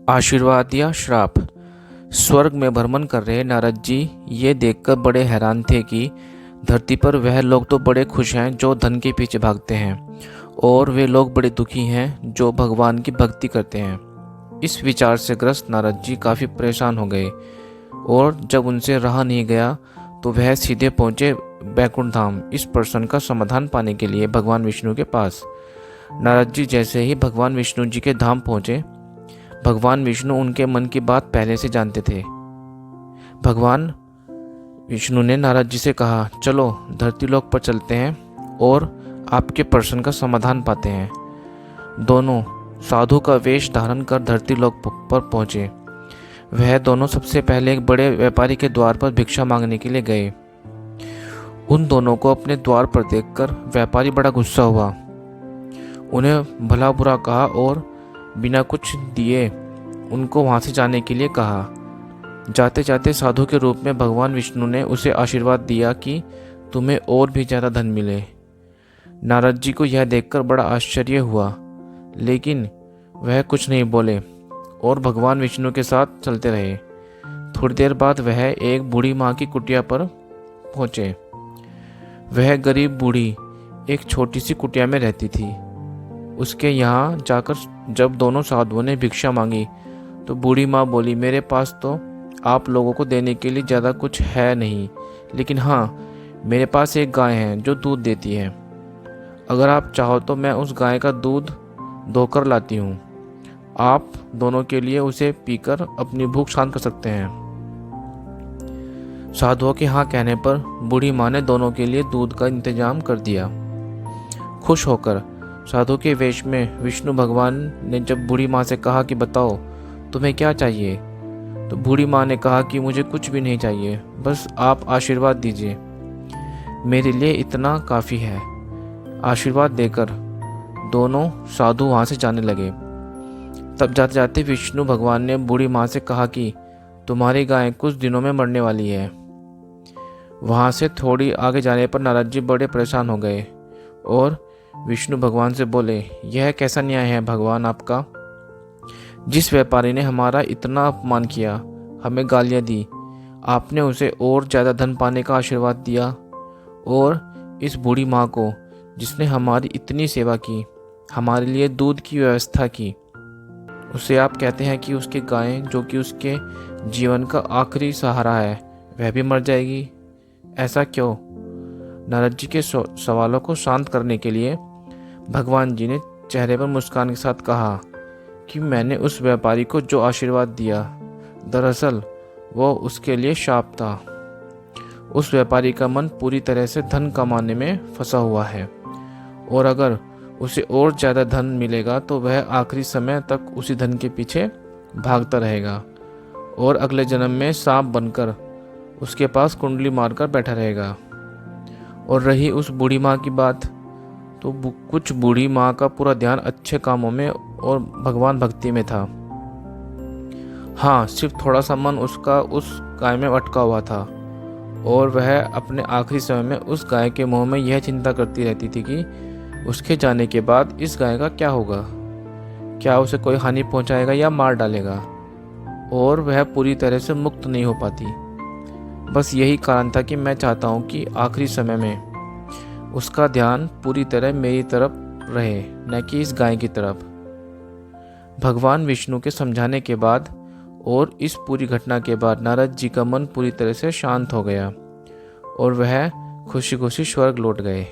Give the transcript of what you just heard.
आशीर्वाद या श्राप। स्वर्ग में भ्रमण कर रहे नारद जी ये देखकर बड़े हैरान थे कि धरती पर वह लोग तो बड़े खुश हैं जो धन के पीछे भागते हैं, और वे लोग बड़े दुखी हैं जो भगवान की भक्ति करते हैं। इस विचार से ग्रस्त नारद जी काफ़ी परेशान हो गए, और जब उनसे रहा नहीं गया तो वह सीधे पहुँचे बैकुंठ धाम इस प्रश्न का समाधान पाने के लिए भगवान विष्णु के पास। नारद जी जैसे ही भगवान विष्णु जी के धाम पहुँचे, भगवान विष्णु उनके मन की बात पहले से जानते थे। भगवान विष्णु ने नारद जी से कहा, चलो धरती लोक पर चलते हैं और आपके प्रश्न का समाधान पाते हैं। दोनों साधु का वेश धारण कर धरती लोक पर पहुंचे। वह दोनों सबसे पहले एक बड़े व्यापारी के द्वार पर भिक्षा मांगने के लिए गए। उन दोनों को अपने द्वार पर देखकर व्यापारी बड़ा गुस्सा हुआ, उन्हें भला बुरा कहा और बिना कुछ दिए उनको वहां से जाने के लिए कहा। जाते जाते साधु के रूप में भगवान विष्णु ने उसे आशीर्वाद दिया कि तुम्हें और भी ज़्यादा धन मिले। नारद जी को यह देखकर बड़ा आश्चर्य हुआ, लेकिन वह कुछ नहीं बोले और भगवान विष्णु के साथ चलते रहे। थोड़ी देर बाद वह एक बूढ़ी माँ की कुटिया पर पहुँचे। वह गरीब बूढ़ी एक छोटी सी कुटिया में रहती थी। उसके यहाँ जाकर जब दोनों साधुओं ने भिक्षा मांगी तो बूढ़ी माँ बोली, मेरे पास तो आप लोगों को देने के लिए ज़्यादा कुछ है नहीं, लेकिन हाँ, मेरे पास एक गाय है जो दूध देती है। अगर आप चाहो तो मैं उस गाय का दूध धोकर लाती हूँ। आप दोनों के लिए उसे पीकर अपनी भूख शांत कर सकते हैं। साधुओं के हाँ कहने पर बूढ़ी माँ ने दोनों के लिए दूध का इंतजाम कर दिया। खुश होकर साधु के वेश में विष्णु भगवान ने जब बूढ़ी माँ से कहा कि बताओ तुम्हें क्या चाहिए, तो बूढ़ी माँ ने कहा कि मुझे कुछ भी नहीं चाहिए, बस आप आशीर्वाद दीजिए, मेरे लिए इतना काफ़ी है। आशीर्वाद देकर दोनों साधु वहाँ से जाने लगे। तब जाते जाते विष्णु भगवान ने बूढ़ी माँ से कहा कि तुम्हारी गाय कुछ दिनों में मरने वाली है। वहाँ से थोड़ी आगे जाने पर नारद जी बड़े परेशान हो गए और विष्णु भगवान से बोले, यह कैसा न्याय है भगवान आपका? जिस व्यापारी ने हमारा इतना अपमान किया, हमें गालियाँ दी, आपने उसे और ज़्यादा धन पाने का आशीर्वाद दिया, और इस बूढ़ी माँ को जिसने हमारी इतनी सेवा की, हमारे लिए दूध की व्यवस्था की, उसे आप कहते हैं कि उसकी गाय जो कि उसके जीवन का आखिरी सहारा है वह भी मर जाएगी। ऐसा क्यों? नारद जी के सवालों को शांत करने के लिए भगवान जी ने चेहरे पर मुस्कान के साथ कहा कि मैंने उस व्यापारी को जो आशीर्वाद दिया, दरअसल वो उसके लिए शाप था। उस व्यापारी का मन पूरी तरह से धन कमाने में फंसा हुआ है, और अगर उसे और ज़्यादा धन मिलेगा तो वह आखिरी समय तक उसी धन के पीछे भागता रहेगा और अगले जन्म में सांप बनकर उसके पास कुंडली मारकर बैठा रहेगा। और रही उस बूढ़ी माँ की बात, तो कुछ बूढ़ी माँ का पूरा ध्यान अच्छे कामों में और भगवान भक्ति में था। हाँ, सिर्फ थोड़ा सा मन उसका उस गाय में अटका हुआ था, और वह अपने आखिरी समय में उस गाय के मुंह में यह चिंता करती रहती थी कि उसके जाने के बाद इस गाय का क्या होगा, क्या उसे कोई हानि पहुंचाएगा या मार डालेगा, और वह पूरी तरह से मुक्त नहीं हो पाती। बस यही कारण था कि मैं चाहता हूँ कि आखिरी समय में उसका ध्यान पूरी तरह मेरी तरफ रहे, न कि इस गाय की तरफ। भगवान विष्णु के समझाने के बाद और इस पूरी घटना के बाद नारद जी का मन पूरी तरह से शांत हो गया और वह खुशी खुशी स्वर्ग लौट गए।